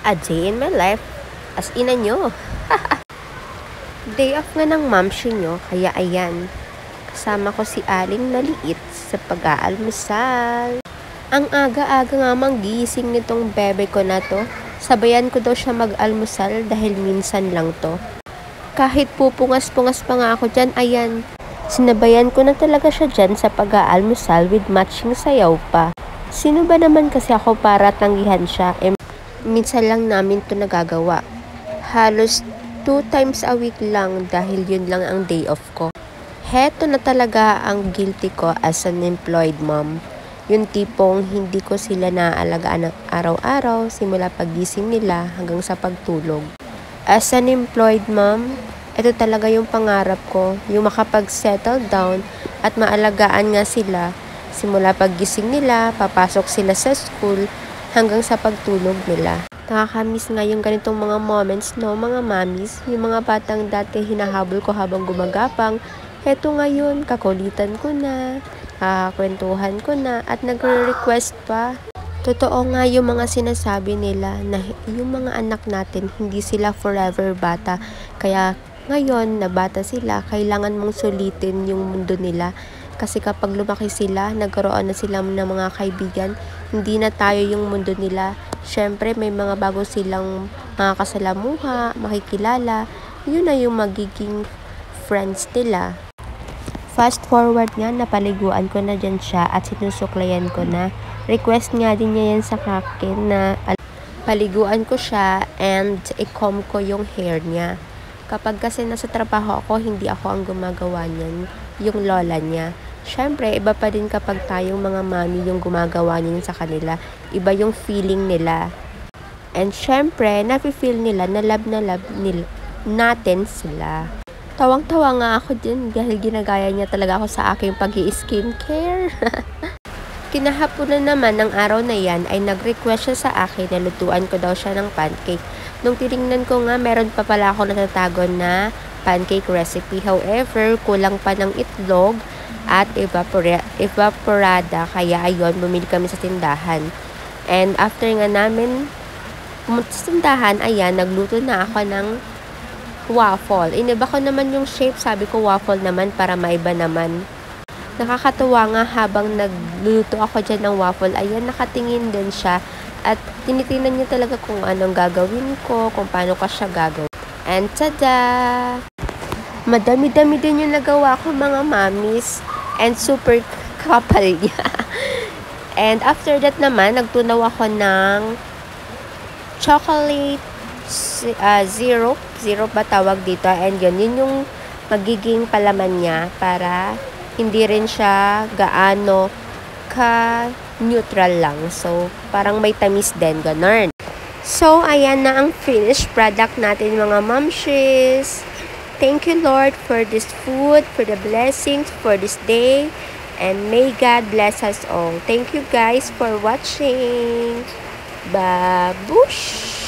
A day in my life as ina nyo. Day off nga ng mamshi nyo, kaya ayan. Kasama ko si Aling Maliit sa pag-aalmusal. Ang aga-aga nga manggising nitong bebe ko na to. Sabayan ko daw siya mag-almusal dahil minsan lang to. Kahit pupungas-pungas pa nga ako dyan, ayan. Sinabayan ko na talaga siya dyan sa pag-aalmusal with matching sayaw pa. Sino ba naman kasi ako para tanggihan siya? Minsan lang namin to nagagawa. Halos 2 times a week lang dahil yun lang ang day off ko. Heto na talaga ang guilty ko as an employed mom. Yung tipong hindi ko sila naaalagaan ng araw-araw simula pagising nila hanggang sa pagtulog. As an employed mom, ito talaga yung pangarap ko, yung makapag-settle down at maalagaan nga sila simula paggising nila, papasok sila sa school hanggang sa pagtulog nila. Nakakamiss nga yung ganitong mga moments, no, mga mommies, yung mga batang dati hinahabol ko habang gumagapang. Heto ngayon, kakulitan ko na, kwentuhan ko na, at nagre-request pa. Totoo nga yung mga sinasabi nila na yung mga anak natin, hindi sila forever bata. Kaya ngayon na bata sila, kailangan mong sulitin yung mundo nila. Kasi kapag lumaki sila, nagkaroon na sila ng mga kaibigan, hindi na tayo yung mundo nila. Siyempre, may mga bago silang mga kasalamuha, makikilala. Yun na yung magiging friends nila. Fast forward nga, napaliguan ko na dyan siya at sinusuklayan ko na. Request nga din niya yan sa akin na paliguan ko siya and i-comb ko yung hair niya. Kapag kasi nasa trabaho ako, hindi ako ang gumagawa niyan, yung lola niya. Siyempre, iba pa din kapag tayong mga mami yung gumagawa niyan sa kanila. Iba yung feeling nila. And siyempre, nafe-feel nila na love natin sila. Tawang-tawa nga ako din dahil ginagaya niya talaga ako sa aking pag-i-skincare. Kinahaponan naman ng araw na yan ay nag-request siya sa akin na lutuan ko daw siya ng pancake. Nung tinignan ko nga, meron pa pala ako natatago na pancake recipe. However, kulang pa ng itlog at evaporada. Kaya ayun, bumili kami sa tindahan. And after nga namin pumunta sa tindahan, ayan, nagluto na ako ng waffle. Iniba ko naman yung shape. Sabi ko waffle naman para maiba naman. Nakakatuwa nga habang nagluluto ako dyan ng waffle. Ayan, nakatingin din siya. At tinitingnan niya talaga kung anong gagawin ko, kung paano ko siya gagawin. And tada! Madami-dami din yung nagawa ko mga mamis. And super kapal niya. And after that naman, nagtunaw ako ng chocolate zero ba tawag dito, and yun yung magiging palaman niya para hindi rin siya gaano ka neutral lang, so parang may tamis din, ganun. So ayan na ang finished product natin mga mamshis. Thank you Lord for this food, for the blessings, for this day, and may God bless us all. Thank you guys for watching. Babush!